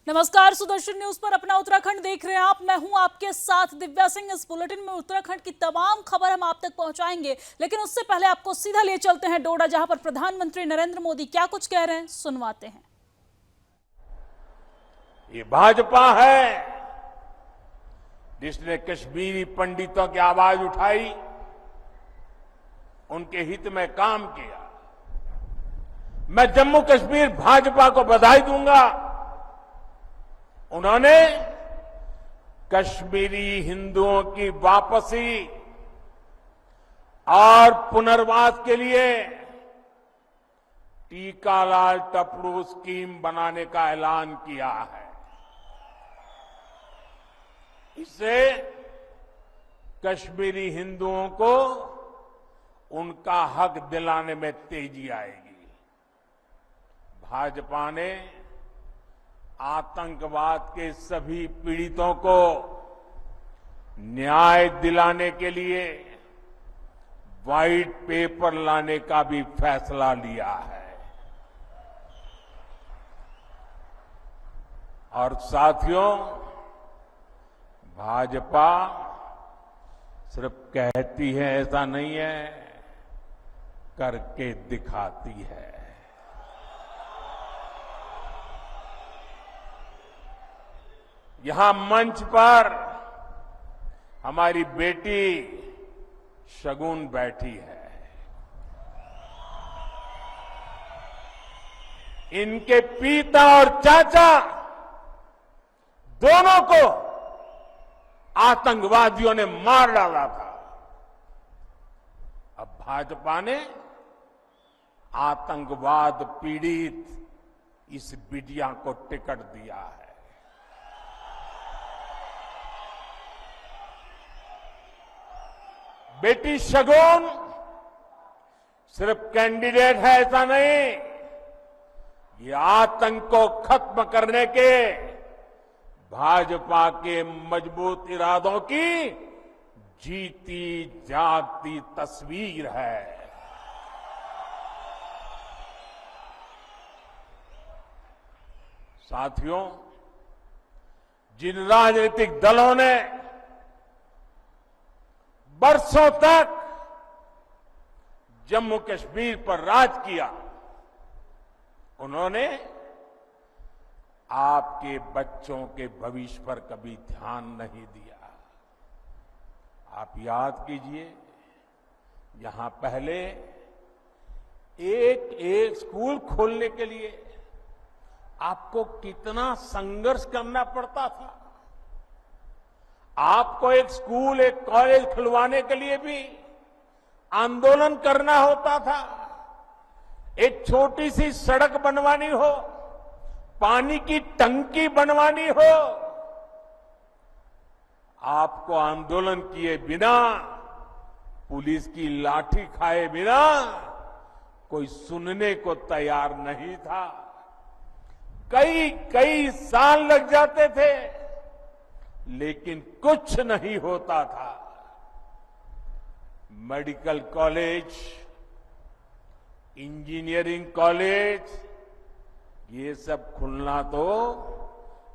नमस्कार, सुदर्शन न्यूज पर अपना उत्तराखंड देख रहे हैं आप। मैं हूं आपके साथ दिव्या सिंह। इस बुलेटिन में उत्तराखंड की तमाम खबर हम आप तक पहुंचाएंगे, लेकिन उससे पहले आपको सीधा ले चलते हैं डोडा, जहां पर प्रधानमंत्री नरेंद्र मोदी क्या कुछ कह रहे हैं, सुनवाते हैं। ये भाजपा है जिसने कश्मीरी पंडितों की आवाज उठाई, उनके हित में काम किया। मैं जम्मू कश्मीर भाजपा को बधाई दूंगा। उन्होंने कश्मीरी हिंदुओं की वापसी और पुनर्वास के लिए टीकालाल टपड़ू स्कीम बनाने का ऐलान किया है। इससे कश्मीरी हिंदुओं को उनका हक दिलाने में तेजी आएगी। भाजपा ने आतंकवाद के सभी पीड़ितों को न्याय दिलाने के लिए व्हाइट पेपर लाने का भी फैसला लिया है। और साथियों, भाजपा सिर्फ कहती है ऐसा नहीं है, करके दिखाती है। यहां मंच पर हमारी बेटी शगुन बैठी है। इनके पिता और चाचा दोनों को आतंकवादियों ने मार डाला था। अब भाजपा ने आतंकवाद पीड़ित इस बिटिया को टिकट दिया है। बेटी शगुन सिर्फ कैंडिडेट है ऐसा नहीं, ये आतंक को खत्म करने के भाजपा के मजबूत इरादों की जीती जागती तस्वीर है। साथियों, जिन राजनीतिक दलों ने बरसों तक जम्मू कश्मीर पर राज किया, उन्होंने आपके बच्चों के भविष्य पर कभी ध्यान नहीं दिया। आप याद कीजिए, यहां पहले एक एक स्कूल खोलने के लिए आपको कितना संघर्ष करना पड़ता था। आपको एक स्कूल, एक कॉलेज खुलवाने के लिए भी आंदोलन करना होता था। एक छोटी सी सड़क बनवानी हो, पानी की टंकी बनवानी हो, आपको आंदोलन किए बिना, पुलिस की लाठी खाए बिना कोई सुनने को तैयार नहीं था। कई कई साल लग जाते थे, लेकिन कुछ नहीं होता था। मेडिकल कॉलेज, इंजीनियरिंग कॉलेज, ये सब खुलना तो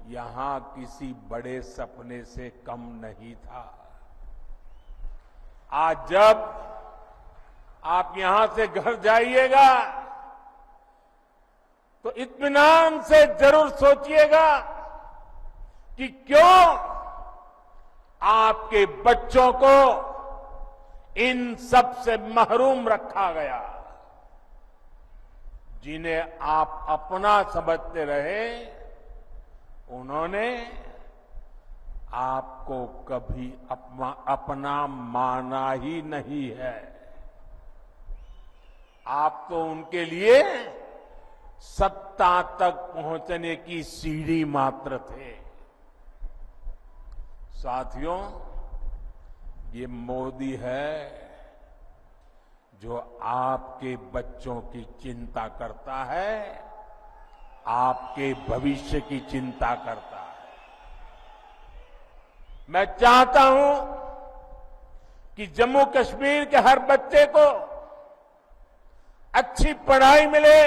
यहां किसी बड़े सपने से कम नहीं था। आज जब आप यहां से घर जाइएगा तो इत्मीनान से जरूर सोचिएगा कि क्यों आपके बच्चों को इन सब से महरूम रखा गया। जिन्हें आप अपना समझते रहे, उन्होंने आपको कभी अपना माना ही नहीं है। आप तो उनके लिए सत्ता तक पहुंचने की सीढ़ी मात्र थे। साथियों, ये मोदी है जो आपके बच्चों की चिंता करता है, आपके भविष्य की चिंता करता है। मैं चाहता हूं कि जम्मू कश्मीर के हर बच्चे को अच्छी पढ़ाई मिले।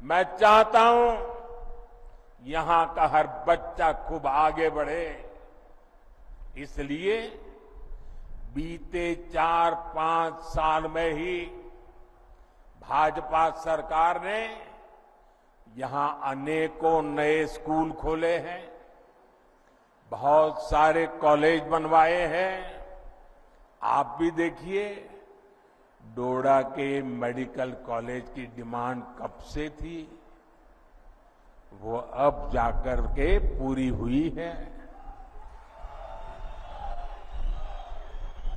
मैं चाहता हूं यहां का हर बच्चा खूब आगे बढ़े, इसलिए बीते 4-5 साल में ही भाजपा सरकार ने यहां अनेकों नए स्कूल खोले हैं, बहुत सारे कॉलेज बनवाए हैं। आप भी देखिए, डोडा के मेडिकल कॉलेज की डिमांड कब से थी, वो अब जाकर के पूरी हुई है।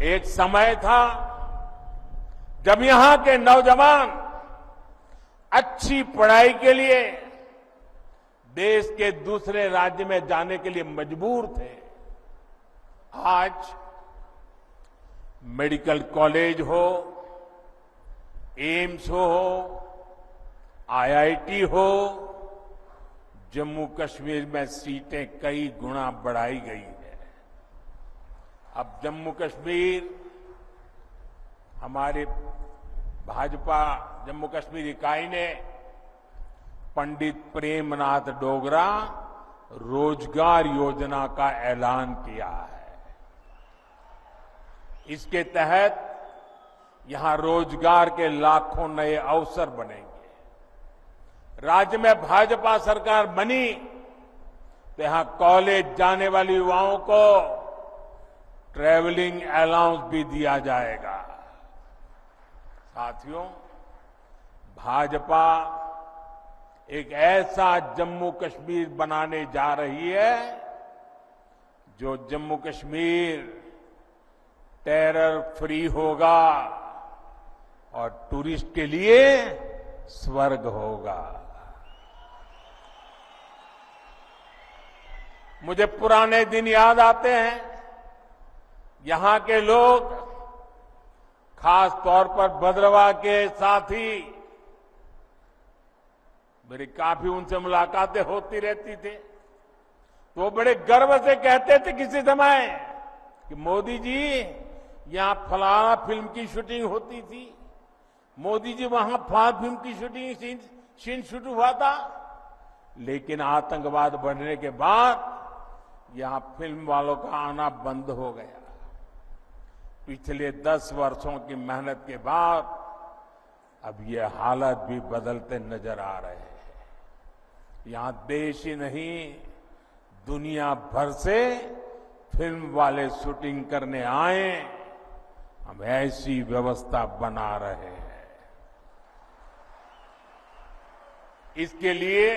एक समय था जब यहां के नौजवान अच्छी पढ़ाई के लिए देश के दूसरे राज्य में जाने के लिए मजबूर थे। आज मेडिकल कॉलेज हो, एम्स हो, आईआईटी हो, जम्मू कश्मीर में सीटें कई गुना बढ़ाई गई है। अब जम्मू कश्मीर, हमारे भाजपा जम्मू कश्मीर इकाई ने पंडित प्रेमनाथ डोगरा रोजगार योजना का ऐलान किया है। इसके तहत यहां रोजगार के लाखों नए अवसर बनेंगे। राज्य में भाजपा सरकार बनी तो यहां कॉलेज जाने वाले युवाओं को ट्रैवलिंग अलाउंस भी दिया जाएगा। साथियों, भाजपा एक ऐसा जम्मू कश्मीर बनाने जा रही है जो जम्मू कश्मीर टेरर फ्री होगा और टूरिस्ट के लिए स्वर्ग होगा। मुझे पुराने दिन याद आते हैं। यहां के लोग, खास तौर पर भद्रवाह के साथी, मेरी काफी उनसे मुलाकातें होती रहती थी, तो बड़े गर्व से कहते थे किसी समय कि मोदी जी यहां फलाना फिल्म की शूटिंग होती थी, मोदी जी वहां फलाना फिल्म की शूटिंग सीन शूट हुआ था। लेकिन आतंकवाद बढ़ने के बाद यहां फिल्म वालों का आना बंद हो गया। पिछले 10 वर्षों की मेहनत के बाद अब ये हालत भी बदलते नजर आ रहे हैं। यहां देश ही नहीं, दुनिया भर से फिल्म वाले शूटिंग करने आए। हम ऐसी व्यवस्था बना रहे हैं। इसके लिए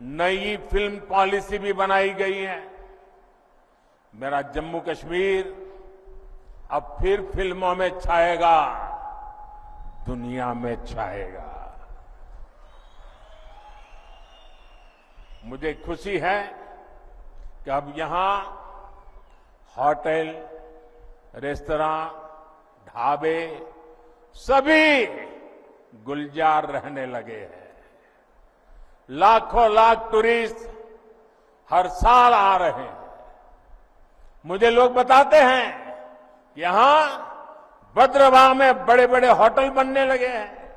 नई फिल्म पॉलिसी भी बनाई गई है। मेरा जम्मू कश्मीर अब फिर फिल्मों में छाएगा, दुनिया में छाएगा। मुझे खुशी है कि अब यहां होटल, रेस्तरां, ढाबे सभी गुलजार रहने लगे हैं। लाखों लाख टूरिस्ट हर साल आ रहे हैं। मुझे लोग बताते हैं कि यहां भद्रवाह में बड़े बड़े होटल बनने लगे हैं।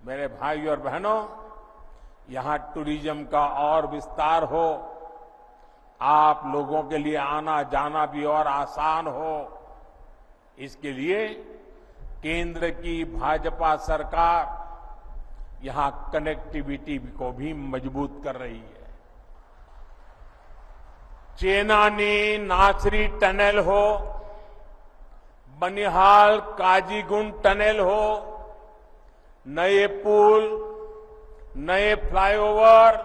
मेरे भाई और बहनों, यहां टूरिज्म का और विस्तार हो, आप लोगों के लिए आना जाना भी और आसान हो, इसके लिए केंद्र की भाजपा सरकार यहां कनेक्टिविटी को भी मजबूत कर रही है। चेनानी नासरी टनल हो, बनिहाल काजीगुंड टनल हो, नए पुल, नए फ्लाईओवर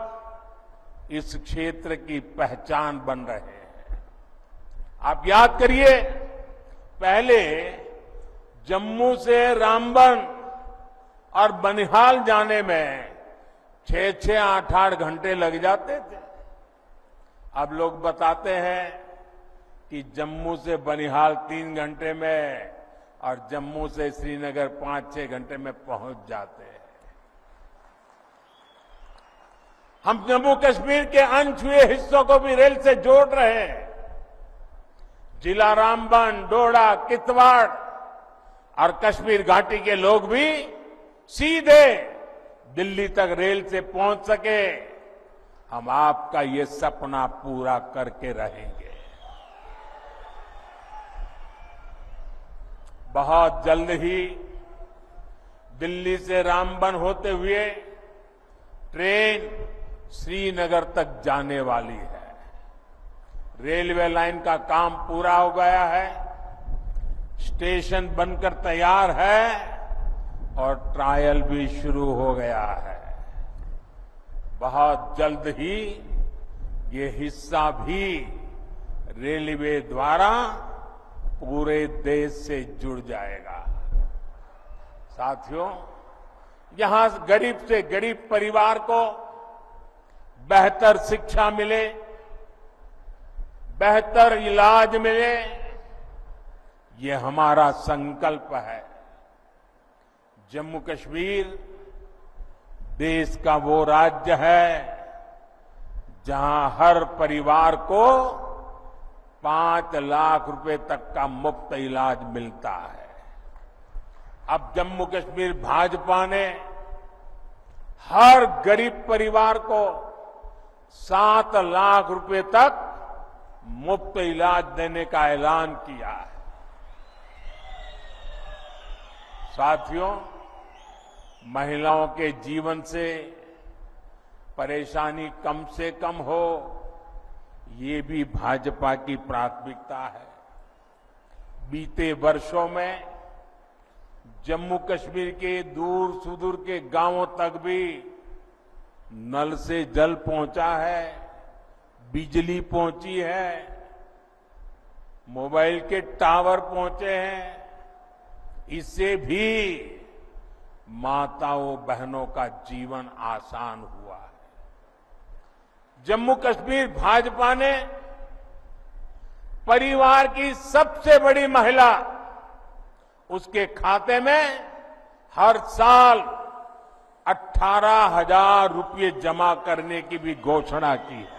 इस क्षेत्र की पहचान बन रहे हैं। आप याद करिए, पहले जम्मू से रामबन और बनिहाल जाने में 6-6, 8-8 घंटे लग जाते थे। अब लोग बताते हैं कि जम्मू से बनिहाल 3 घंटे में और जम्मू से श्रीनगर 5-6 घंटे में पहुंच जाते हैं। हम जम्मू कश्मीर के अनछुए हिस्सों को भी रेल से जोड़ रहे हैं। जिला रामबन, डोडा, किश्तवाड़ और कश्मीर घाटी के लोग भी सीधे दिल्ली तक रेल से पहुंच सके, हम आपका ये सपना पूरा करके रहेंगे। बहुत जल्द ही दिल्ली से रामबन होते हुए ट्रेन श्रीनगर तक जाने वाली है। रेलवे लाइन का काम पूरा हो गया है, स्टेशन बनकर तैयार है और ट्रायल भी शुरू हो गया है। बहुत जल्द ही ये हिस्सा भी रेलवे द्वारा पूरे देश से जुड़ जाएगा। साथियों, यहां गरीब से गरीब परिवार को बेहतर शिक्षा मिले, बेहतर इलाज मिले, ये हमारा संकल्प है। जम्मू कश्मीर देश का वो राज्य है जहां हर परिवार को 5 लाख रुपए तक का मुफ्त इलाज मिलता है। अब जम्मू कश्मीर भाजपा ने हर गरीब परिवार को 7 लाख रुपए तक मुफ्त इलाज देने का ऐलान किया है। साथियों, महिलाओं के जीवन से परेशानी कम से कम हो, ये भी भाजपा की प्राथमिकता है। बीते वर्षों में जम्मू कश्मीर के दूर सुदूर के गांवों तक भी नल से जल पहुंचा है, बिजली पहुंची है, मोबाइल के टावर पहुंचे हैं। इससे भी माताओं बहनों का जीवन आसान हुआ है। जम्मू कश्मीर भाजपा ने परिवार की सबसे बड़ी महिला, उसके खाते में हर साल 18,000 रुपये जमा करने की भी घोषणा की है।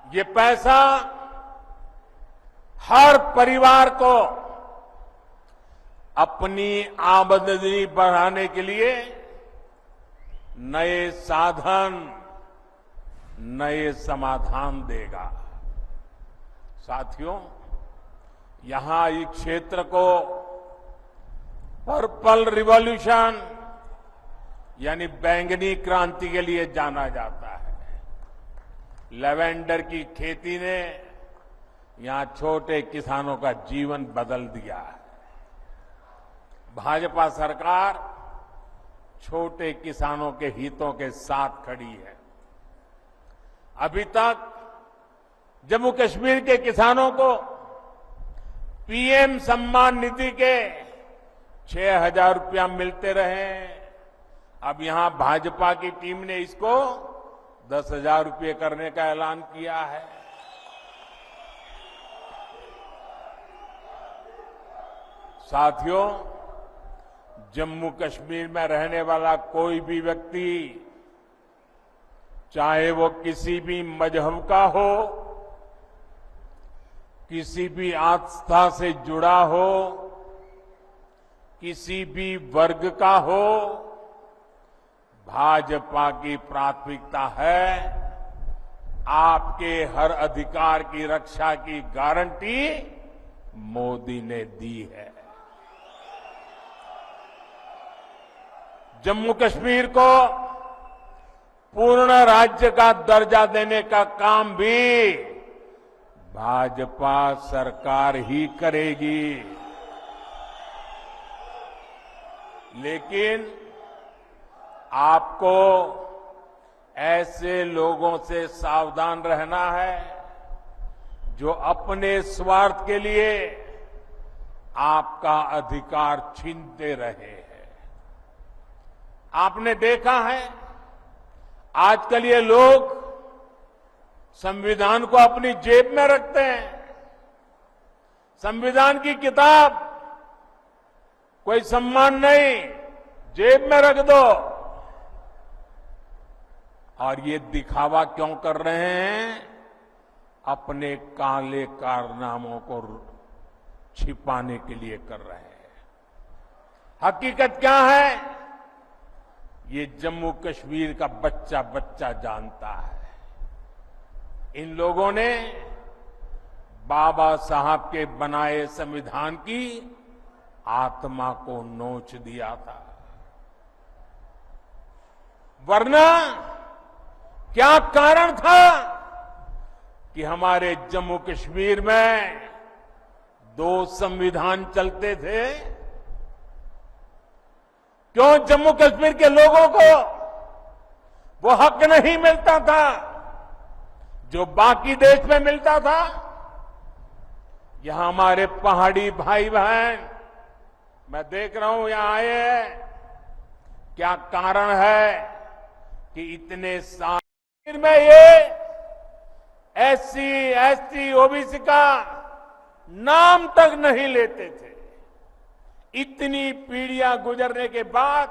ये पैसा हर परिवार को अपनी आमदनी बढ़ाने के लिए नए साधन, नए समाधान देगा। साथियों, यहां इस क्षेत्र को पर्पल रिवॉल्यूशन यानी बैंगनी क्रांति के लिए जाना जाता है। लेवेंडर की खेती ने यहां छोटे किसानों का जीवन बदल दिया है। भाजपा सरकार छोटे किसानों के हितों के साथ खड़ी है। अभी तक जम्मू कश्मीर के किसानों को पीएम सम्मान निधि के 6,000 रुपया मिलते रहे। अब यहां भाजपा की टीम ने इसको 10,000 रुपये करने का ऐलान किया है। साथियों, जम्मू कश्मीर में रहने वाला कोई भी व्यक्ति, चाहे वो किसी भी मजहब का हो, किसी भी आस्था से जुड़ा हो, किसी भी वर्ग का हो, भाजपा की प्राथमिकता है आपके हर अधिकार की रक्षा की गारंटी मोदी ने दी है। जम्मू कश्मीर को पूर्ण राज्य का दर्जा देने का काम भी भाजपा सरकार ही करेगी। लेकिन आपको ऐसे लोगों से सावधान रहना है जो अपने स्वार्थ के लिए आपका अधिकार छीनते रहे हैं। आपने देखा है आजकल ये लोग संविधान को अपनी जेब में रखते हैं। संविधान की किताब कोई सम्मान नहीं, जेब में रख दो। और ये दिखावा क्यों कर रहे हैं? अपने काले कारनामों को छिपाने के लिए कर रहे हैं। हकीकत क्या है, ये जम्मू कश्मीर का बच्चा बच्चा जानता है। इन लोगों ने बाबा साहब के बनाए संविधान की आत्मा को नोच दिया था। वरना क्या कारण था कि हमारे जम्मू कश्मीर में 2 संविधान चलते थे? क्यों जम्मू कश्मीर के लोगों को वो हक नहीं मिलता था जो बाकी देश में मिलता था? यहां हमारे पहाड़ी भाई बहन, मैं देख रहा हूं यहां आए हैं, क्या कारण है कि इतने साल में ये SC, ST, OBC का नाम तक नहीं लेते थे? इतनी पीढ़ियां गुजरने के बाद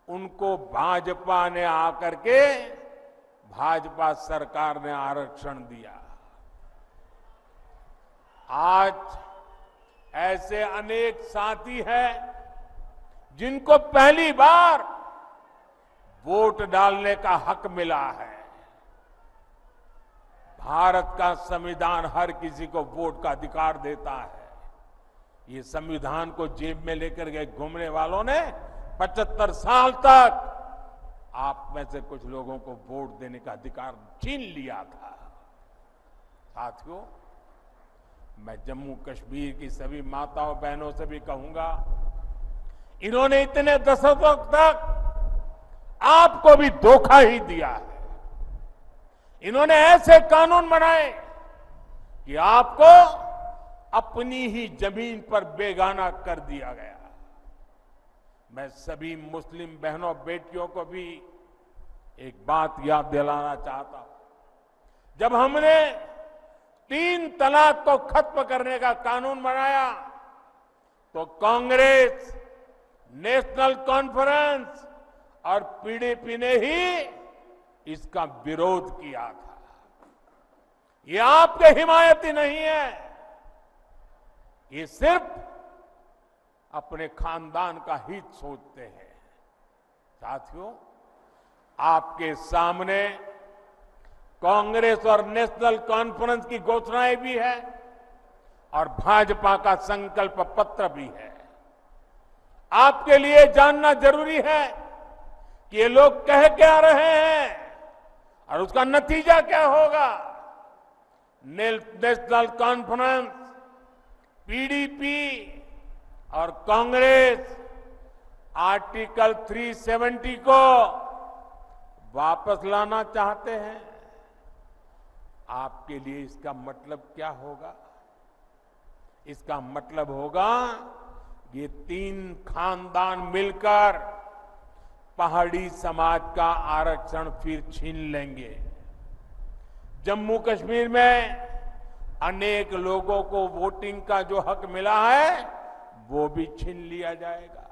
उनको भाजपा ने आकर के, भाजपा सरकार ने आरक्षण दिया। आज ऐसे अनेक साथी हैं जिनको पहली बार वोट डालने का हक मिला है। भारत का संविधान हर किसी को वोट का अधिकार देता है। ये संविधान को जेब में लेकर के घूमने वालों ने 75 साल तक आप में से कुछ लोगों को वोट देने का अधिकार छीन लिया था। साथियों, मैं जम्मू कश्मीर की सभी माताओं बहनों से भी कहूंगा, इन्होंने इतने दशकों तक आपको भी धोखा ही दिया है। इन्होंने ऐसे कानून बनाए कि आपको अपनी ही जमीन पर बेगाना कर दिया गया। मैं सभी मुस्लिम बहनों बेटियों को भी एक बात याद दिलाना चाहता हूं। जब हमने 3 तलाक को खत्म करने का कानून बनाया तो कांग्रेस, नेशनल कॉन्फ्रेंस और PDP ने ही इसका विरोध किया था। ये आपके हिमायती नहीं है, ये सिर्फ अपने खानदान का हित सोचते हैं। साथियों, आपके सामने कांग्रेस और नेशनल कॉन्फ्रेंस की घोषणाएं भी है और भाजपा का संकल्प पत्र भी है। आपके लिए जानना जरूरी है कि ये लोग कह क्या रहे हैं और उसका नतीजा क्या होगा। नेशनल कॉन्फ्रेंस, PDP और कांग्रेस आर्टिकल 370 को वापस लाना चाहते हैं। आपके लिए इसका मतलब क्या होगा? इसका मतलब होगा ये 3 खानदान मिलकर पहाड़ी समाज का आरक्षण फिर छीन लेंगे। जम्मू कश्मीर में अनेक लोगों को वोटिंग का जो हक मिला है वो भी छीन लिया जाएगा।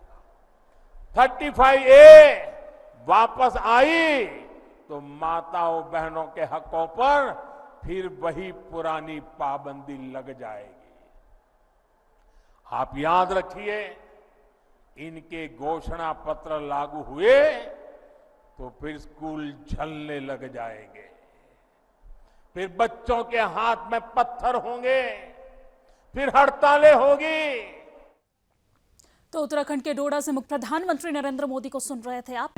35A वापस आई तो माताओं बहनों के हकों पर फिर वही पुरानी पाबंदी लग जाएगी। आप याद रखिए, इनके घोषणा पत्र लागू हुए तो फिर स्कूल जलने लग जाएंगे, फिर बच्चों के हाथ में पत्थर होंगे, फिर हड़तालें होगी। तो उत्तराखंड के डोडा से प्रधानमंत्री नरेंद्र मोदी को सुन रहे थे आप।